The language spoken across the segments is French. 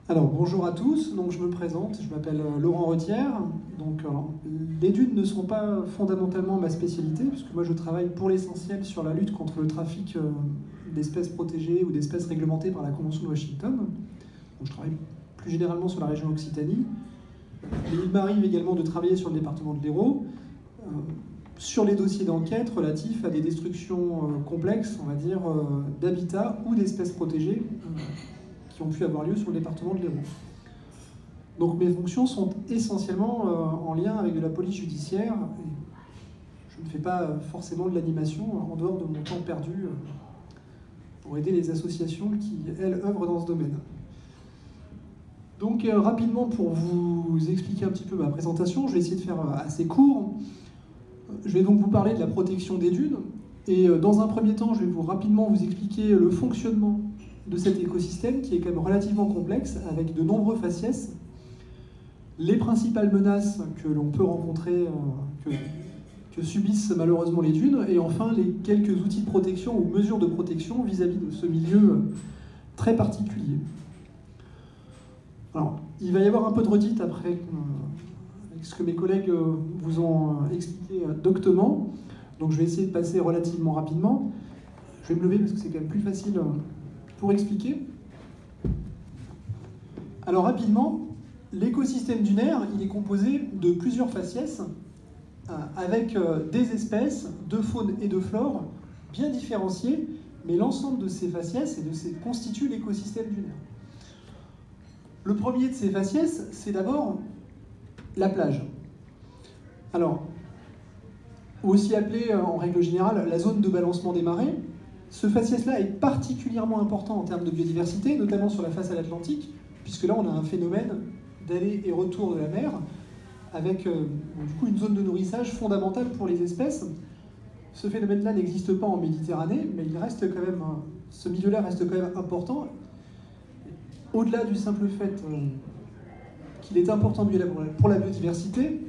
Alors, bonjour à tous, donc je me présente, je m'appelle Laurent Retière. Donc, les dunes ne sont pas fondamentalement ma spécialité, puisque moi je travaille pour l'essentiel sur la lutte contre le trafic d'espèces protégées ou d'espèces réglementées par la Convention de Washington. Donc, je travaille plus généralement sur la région Occitanie. Et il m'arrive également de travailler sur le département de l'Hérault, sur les dossiers d'enquête relatifs à des destructions complexes, on va dire, d'habitats ou d'espèces protégées qui ont pu avoir lieu sur le département de l'Hérault. Donc mes fonctions sont essentiellement en lien avec de la police judiciaire. Et je ne fais pas forcément de l'animation en dehors de mon temps perdu pour aider les associations qui, elles, œuvrent dans ce domaine. Donc rapidement, pour vous expliquer un petit peu ma présentation, je vais essayer de faire assez court. Je vais donc vous parler de la protection des dunes. Et dans un premier temps, je vais rapidement vous expliquer le fonctionnement de cet écosystème qui est quand même relativement complexe, avec de nombreux faciès, les principales menaces que l'on peut rencontrer, que subissent malheureusement les dunes, et enfin les quelques outils de protection ou mesures de protection vis-à-vis de ce milieu très particulier. Alors, il va y avoir un peu de redite après avec ce que mes collègues vous ont expliqué doctement, donc je vais essayer de passer relativement rapidement. Je vais me lever parce que c'est quand même plus facile pour expliquer. Alors rapidement, l'écosystème dunaire, il est composé de plusieurs faciès avec des espèces de faune et de flore bien différenciées, mais l'ensemble de ces faciès constitue l'écosystème dunaire. Le premier de ces faciès, c'est d'abord la plage. Alors, aussi appelée en règle générale la zone de balancement des marées. Ce faciès-là est particulièrement important en termes de biodiversité, notamment sur la façade atlantique, puisque là on a un phénomène d'aller et retour de la mer, avec du coup une zone de nourrissage fondamentale pour les espèces. Ce phénomène-là n'existe pas en Méditerranée, mais il reste quand même, ce milieu-là reste quand même important. Au-delà du simple fait qu'il est important pour la biodiversité,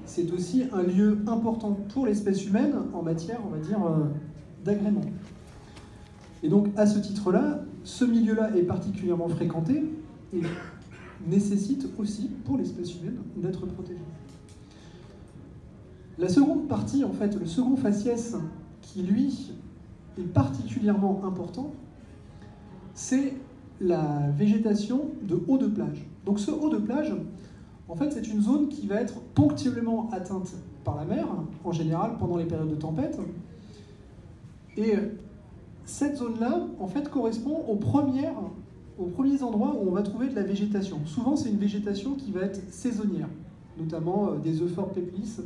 c'est aussi un lieu important pour l'espèce humaine en matière, on va dire, d'agrément. Et donc, à ce titre-là, ce milieu-là est particulièrement fréquenté et nécessite aussi, pour l'espèce humaine, d'être protégé. La seconde partie, en fait, le second faciès qui, lui, est particulièrement important, c'est la végétation de haut de plage. Donc ce haut de plage, en fait, c'est une zone qui va être ponctuellement atteinte par la mer, en général pendant les périodes de tempête. Et cette zone-là, en fait, correspond aux premiers endroits où on va trouver de la végétation. Souvent, c'est une végétation qui va être saisonnière, notamment des euphorbes peplis,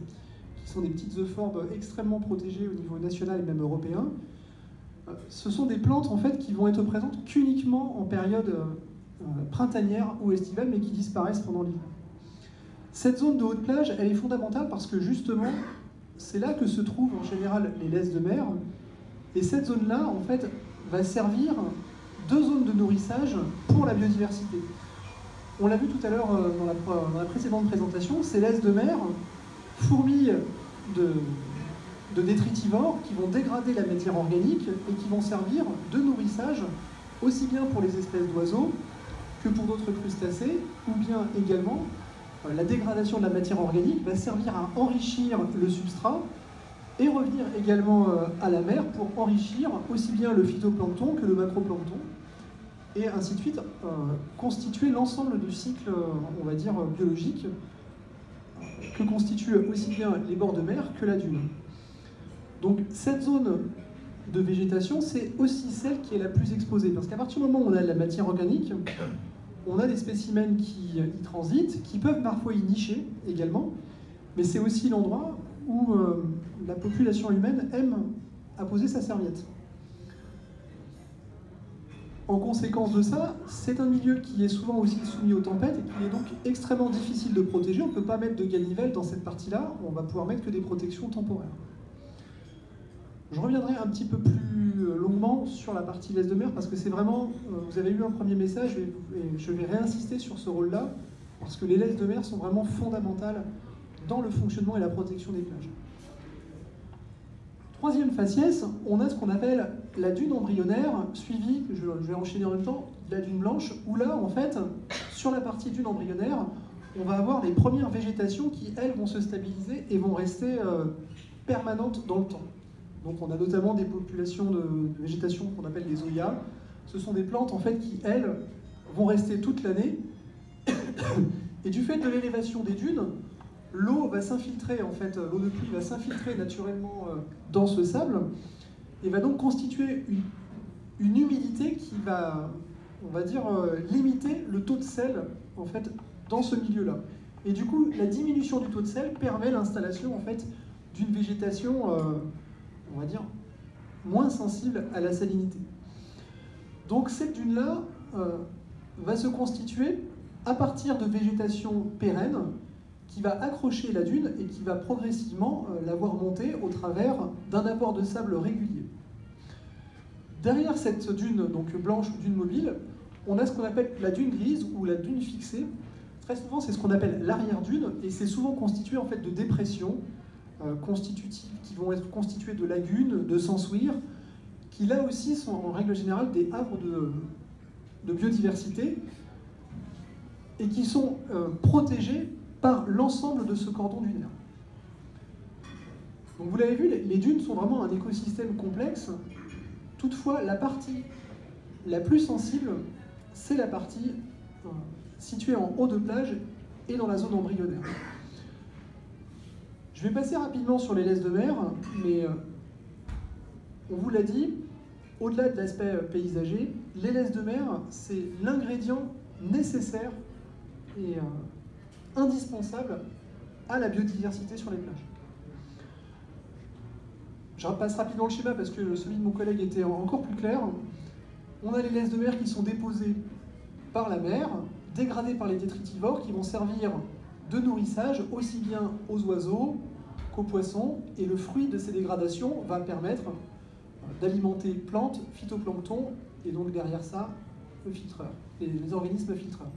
qui sont des petites euphorbes extrêmement protégées au niveau national et même européen. Ce sont des plantes, en fait, qui vont être présentes qu'uniquement en période printanière ou estivale, mais qui disparaissent pendant l'hiver. Cette zone de haute plage, elle est fondamentale parce que, justement, c'est là que se trouvent, en général, les laisses de mer. Et cette zone-là, en fait, va servir de zone de nourrissage pour la biodiversité. On l'a vu tout à l'heure dans la précédente présentation, ces laisses de mer fourmillent de détritivores qui vont dégrader la matière organique et qui vont servir de nourrissage aussi bien pour les espèces d'oiseaux que pour d'autres crustacés, ou bien également la dégradation de la matière organique va servir à enrichir le substrat et revenir également à la mer pour enrichir aussi bien le phytoplancton que le macroplancton, et ainsi de suite, constituer l'ensemble du cycle, on va dire, biologique, que constituent aussi bien les bords de mer que la dune. Donc cette zone de végétation, c'est aussi celle qui est la plus exposée, parce qu'à partir du moment où on a de la matière organique, on a des spécimens qui y transitent, qui peuvent parfois y nicher également, mais c'est aussi l'endroit où la population humaine aime apposer sa serviette. En conséquence de ça, c'est un milieu qui est souvent aussi soumis aux tempêtes et qui est donc extrêmement difficile de protéger. On ne peut pas mettre de ganivelle dans cette partie-là, on va pouvoir mettre que des protections temporaires. Je reviendrai un petit peu plus longuement sur la partie laisse de mer parce que c'est vraiment, vous avez eu un premier message et je vais réinsister sur ce rôle-là parce que les laisses de mer sont vraiment fondamentales dans le fonctionnement et la protection des plages. Troisième faciès, on a ce qu'on appelle la dune embryonnaire, suivie, je vais enchaîner en même temps, de la dune blanche, où là, en fait, sur la partie dune embryonnaire, on va avoir les premières végétations qui, elles, vont se stabiliser et vont rester permanentes dans le temps. Donc on a notamment des populations de végétation qu'on appelle les zoyas. Ce sont des plantes en fait qui, elles, vont rester toute l'année. Et du fait de l'élévation des dunes, l'eau va s'infiltrer, en fait, l'eau de pluie va s'infiltrer naturellement dans ce sable et va donc constituer une humidité qui va, on va dire, limiter le taux de sel, en fait, dans ce milieu-là. Et du coup, la diminution du taux de sel permet l'installation, en fait, d'une végétation, on va dire, moins sensible à la salinité. Donc cette dune-là va se constituer à partir de végétation pérenne qui va accrocher la dune et qui va progressivement la voir monter au travers d'un apport de sable régulier. Derrière cette dune donc blanche ou dune mobile, on a ce qu'on appelle la dune grise ou la dune fixée. Très souvent, c'est ce qu'on appelle l'arrière-dune et c'est souvent constitué en fait de dépressions constitutives qui vont être constituées de lagunes, de s'ensuire, qui là aussi sont en règle générale des havres de biodiversité et qui sont protégés par l'ensemble de ce cordon dunaire. Donc vous l'avez vu, les dunes sont vraiment un écosystème complexe. Toutefois, la partie la plus sensible, c'est la partie située en haut de plage et dans la zone embryonnaire. Je vais passer rapidement sur les laisses de mer, mais on vous l'a dit, au-delà de l'aspect paysager, les laisses de mer, c'est l'ingrédient nécessaire et indispensable à la biodiversité sur les plages. Je repasse rapidement le schéma parce que celui de mon collègue était encore plus clair. On a les laisses de mer qui sont déposées par la mer, dégradées par les détritivores qui vont servir de nourrissage aussi bien aux oiseaux qu'aux poissons, et le fruit de ces dégradations va permettre d'alimenter plantes, phytoplancton, et donc derrière ça, le filtreur, les organismes filtreurs.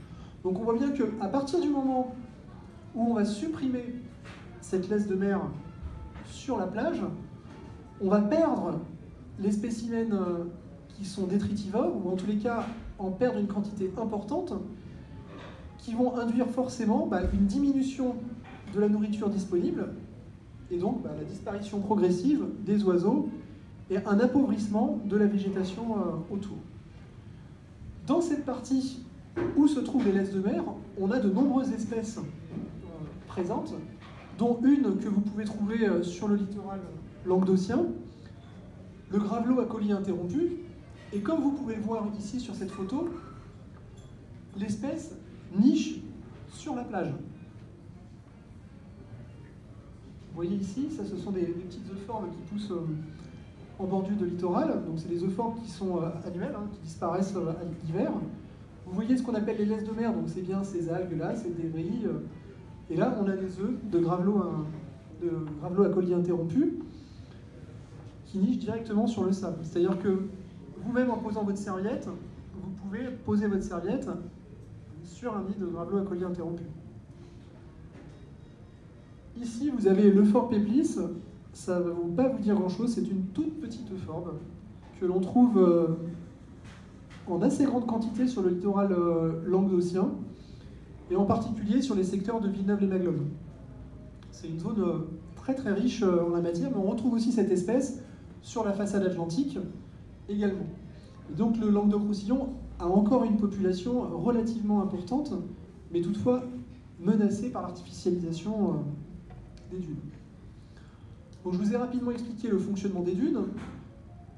Donc on voit bien qu'à partir du moment où on va supprimer cette laisse de mer sur la plage, on va perdre les spécimens qui sont détritivores, ou en tous les cas en perdre une quantité importante, qui vont induire forcément une diminution de la nourriture disponible, et donc la disparition progressive des oiseaux, et un appauvrissement de la végétation autour. Dans cette partie où se trouvent les laisses de mer, on a de nombreuses espèces présentes, dont une que vous pouvez trouver sur le littoral languedocien, le gravelot à collier interrompu, et comme vous pouvez le voir ici sur cette photo, l'espèce niche sur la plage. Vous voyez ici, ça, ce sont des petites euphorbes qui poussent en bordure de littoral, donc c'est des euphorbes qui sont annuelles, qui disparaissent à l'hiver. Vous voyez ce qu'on appelle les laisses de mer, donc c'est bien ces algues-là, ces débris, et là on a des œufs de gravelot à collier interrompu qui nichent directement sur le sable. C'est-à-dire que vous-même, en posant votre serviette, vous pouvez poser votre serviette sur un nid de gravelot à collier interrompu. Ici, vous avez l'euphorbe peplis. Ça ne va pas vous dire grand-chose, c'est une toute petite euphorbe que l'on trouve en assez grande quantité sur le littoral languedocien, et en particulier sur les secteurs de Villeneuve-les-Maglones. C'est une zone très très riche en la matière, mais on retrouve aussi cette espèce sur la façade atlantique également. Et donc le Languedoc-Roussillon a encore une population relativement importante, mais toutefois menacée par l'artificialisation des dunes. Donc je vous ai rapidement expliqué le fonctionnement des dunes.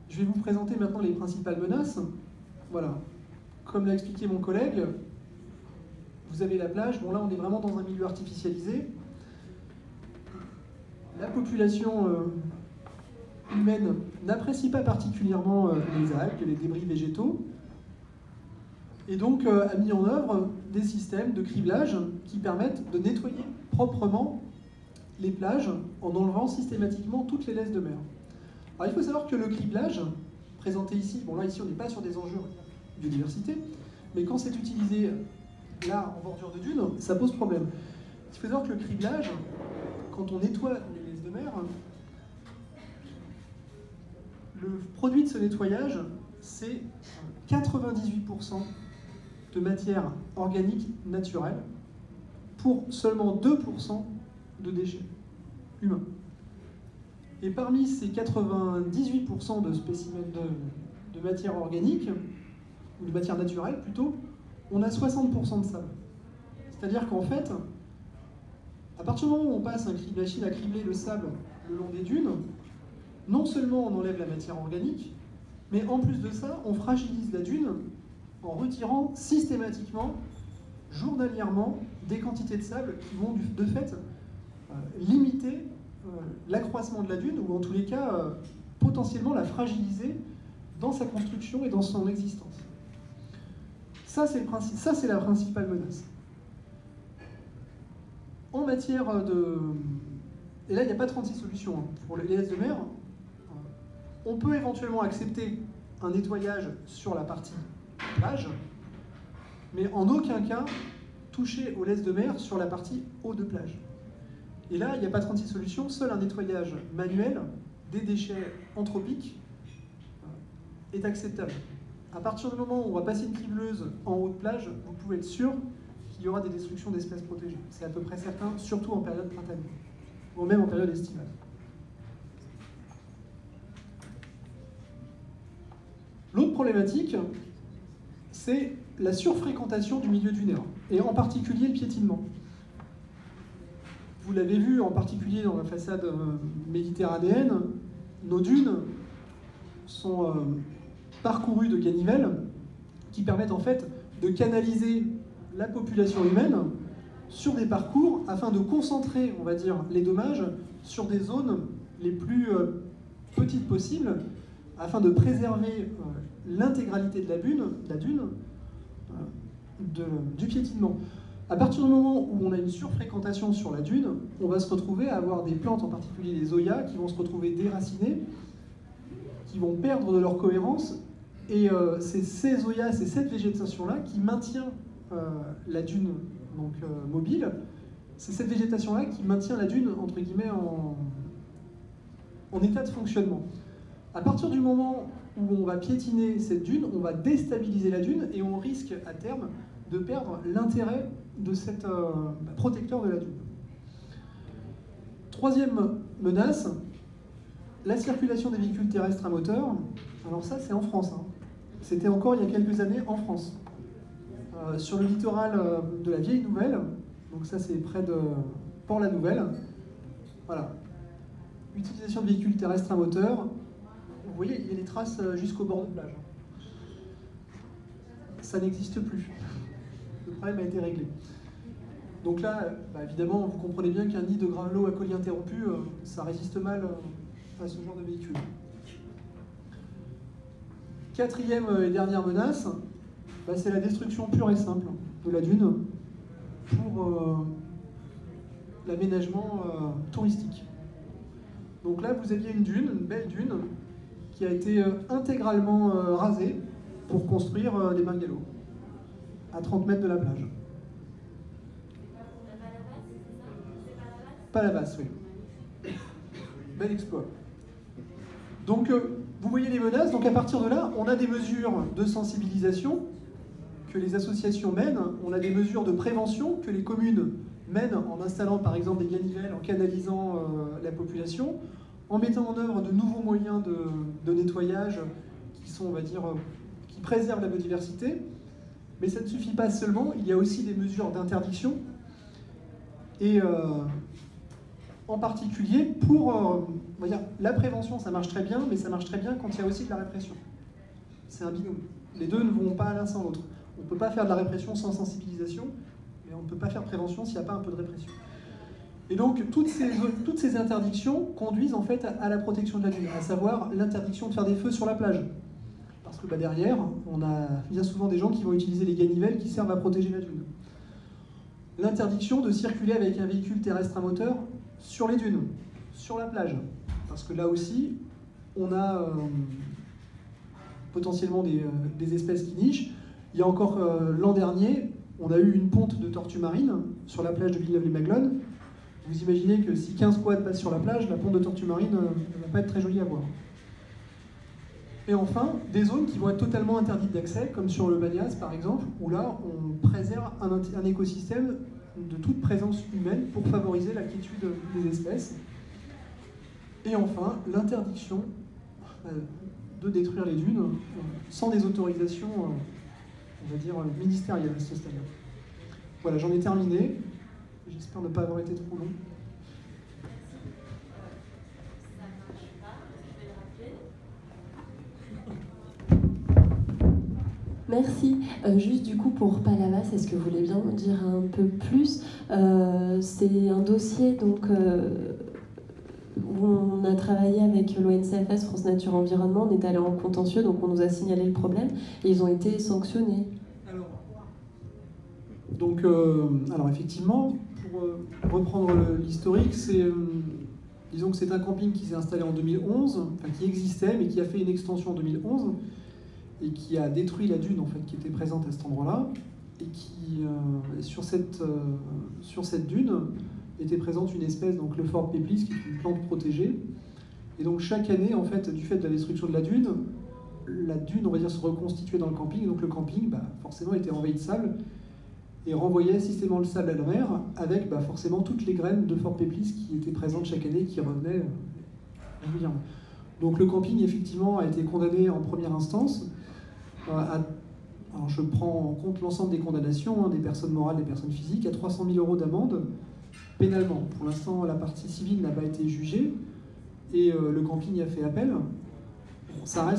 Je vais vous présenter maintenant les principales menaces. Voilà. Comme l'a expliqué mon collègue, vous avez la plage. Bon là, on est vraiment dans un milieu artificialisé. La population humaine n'apprécie pas particulièrement les algues, les débris végétaux, et donc a mis en œuvre des systèmes de criblage qui permettent de nettoyer proprement les plages en enlevant systématiquement toutes les laisses de mer. Alors il faut savoir que le criblage, présenté ici, bon là ici on n'est pas sur des enjeux de biodiversité, mais quand c'est utilisé là en bordure de dune, ça pose problème. Il faut savoir que le criblage, quand on nettoie les laisses de mer, le produit de ce nettoyage, c'est 98% de matière organique naturelle pour seulement 2% de déchets humains. Et parmi ces 98% de spécimens de matière organique, ou de matière naturelle plutôt, on a 60% de sable. C'est-à-dire qu'en fait, à partir du moment où on passe un machine à cribler le sable le long des dunes, non seulement on enlève la matière organique, mais en plus de ça, on fragilise la dune en retirant systématiquement, journalièrement, des quantités de sable qui vont de fait limiter l'accroissement de la dune, ou en tous les cas, potentiellement la fragiliser dans sa construction et dans son existence. Ça, c'est la principale menace. En matière de... Et là, il n'y a pas 36 solutions hein. Pour les laisses de mer. On peut éventuellement accepter un nettoyage sur la partie plage, mais en aucun cas toucher aux laisses de mer sur la partie eau de plage. Et là, il n'y a pas 36 solutions, seul un nettoyage manuel des déchets anthropiques est acceptable. À partir du moment où on va passer une cribleuse en haut de plage, vous pouvez être sûr qu'il y aura des destructions d'espèces protégées. C'est à peu près certain, surtout en période printanière, ou même en période estivale. L'autre problématique, c'est la surfréquentation du milieu dunaire, et en particulier le piétinement. Vous l'avez vu en particulier dans la façade méditerranéenne, nos dunes sont parcourues de ganivelles qui permettent en fait de canaliser la population humaine sur des parcours afin de concentrer, on va dire, les dommages sur des zones les plus petites possibles afin de préserver l'intégralité de la dune du piétinement. À partir du moment où on a une surfréquentation sur la dune, on va se retrouver à avoir des plantes, en particulier les zoyas, qui vont se retrouver déracinées, qui vont perdre de leur cohérence, et c'est ces zoyas, c'est cette végétation-là qui maintient la dune donc, mobile, c'est cette végétation-là qui maintient la dune, entre guillemets, en état de fonctionnement. À partir du moment où on va piétiner cette dune, on va déstabiliser la dune et on risque à terme de perdre l'intérêt de cette protecteur de la dune. Troisième menace, la circulation des véhicules terrestres à moteur. Alors ça, c'est en France. Hein. C'était encore il y a quelques années en France. Sur le littoral de la Vieille Nouvelle, donc ça c'est près de Port-la-Nouvelle. Voilà. Utilisation de véhicules terrestres à moteur. Vous voyez, il y a des traces jusqu'au bord de plage. Ça n'existe plus. Le problème a été réglé. Donc là, évidemment, vous comprenez bien qu'un nid de gravelot à collier interrompu, ça résiste mal à ce genre de véhicule. Quatrième et dernière menace, c'est la destruction pure et simple de la dune pour l'aménagement touristique. Donc là, vous aviez une belle dune, qui a été intégralement rasée pour construire des bungalows à 30 mètres de la plage. Palavas, oui. Bel exploit. Donc, vous voyez les menaces. Donc, à partir de là, on a des mesures de sensibilisation que les associations mènent. On a des mesures de prévention que les communes mènent en installant, par exemple, des ganivelles, en canalisant la population, en mettant en œuvre de nouveaux moyens de nettoyage qui sont, on va dire, qui préservent la biodiversité. Mais ça ne suffit pas seulement, il y a aussi des mesures d'interdiction. Et en particulier, pour on va dire, la prévention, ça marche très bien, mais ça marche très bien quand il y a aussi de la répression. C'est un binôme. Les deux ne vont pas l'un sans l'autre. On ne peut pas faire de la répression sans sensibilisation, mais on ne peut pas faire de prévention s'il n'y a pas un peu de répression. Et donc, toutes ces interdictions conduisent en fait à la protection de la dune, à savoir l'interdiction de faire des feux sur la plage. Parce que derrière, on a bien souvent des gens qui vont utiliser les ganivelles qui servent à protéger la dune. L'interdiction de circuler avec un véhicule terrestre à moteur sur les dunes, sur la plage. Parce que là aussi, on a potentiellement des espèces qui nichent. Il y a encore l'an dernier, on a eu une ponte de tortues marines sur la plage de Villeneuve-les-Maglones. Vous imaginez que si 15 quads passent sur la plage, la ponte de tortues marines ne va pas être très jolie à voir. Et enfin, des zones qui vont être totalement interdites d'accès, comme sur le Banias par exemple, où là on préserve un écosystème de toute présence humaine pour favoriser la quiétude des espèces. Et enfin, l'interdiction de détruire les dunes sans des autorisations, on va dire, ministérielles à ce stade-là. Voilà, j'en ai terminé. J'espère ne pas avoir été trop long. Merci. Juste du coup pour Palavas, est-ce que vous voulez bien me dire un peu plus? C'est un dossier donc, où on a travaillé avec l'ONCFS, France Nature Environnement, on est allé en contentieux, donc on nous a signalé le problème et ils ont été sanctionnés. Alors effectivement, pour reprendre l'historique, disons que c'est un camping qui s'est installé en 2011, enfin qui existait, mais qui a fait une extension en 2011, et qui a détruit la dune en fait, qui était présente à cet endroit-là, et qui, sur cette dune, était présente une espèce, donc le Ford Peplis, qui est une plante protégée. Et donc chaque année, en fait, du fait de la destruction de la dune, on va dire, se reconstituait dans le camping, donc le camping, forcément, était envahi de sable, et renvoyait systématiquement le sable à la mer, avec forcément toutes les graines de Ford Peplis qui étaient présentes chaque année, qui revenaient régulièrement. Donc le camping, effectivement, a été condamné en première instance. Alors je prends en compte l'ensemble des condamnations, des personnes morales, des personnes physiques, à 300 000 € d'amende pénalement. Pour l'instant, la partie civile n'a pas été jugée, et le camping a fait appel. Ça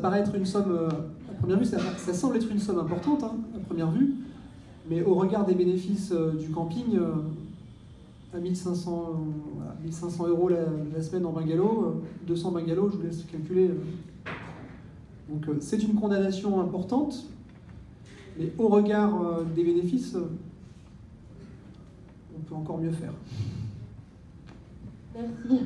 paraît être une somme, à première vue, ça semble être une somme importante, à première vue, mais au regard des bénéfices du camping, à 1500 € la semaine en bungalow, 200 bungalows, je vous laisse calculer. Donc c'est une condamnation importante, mais au regard des bénéfices, on peut encore mieux faire. Merci.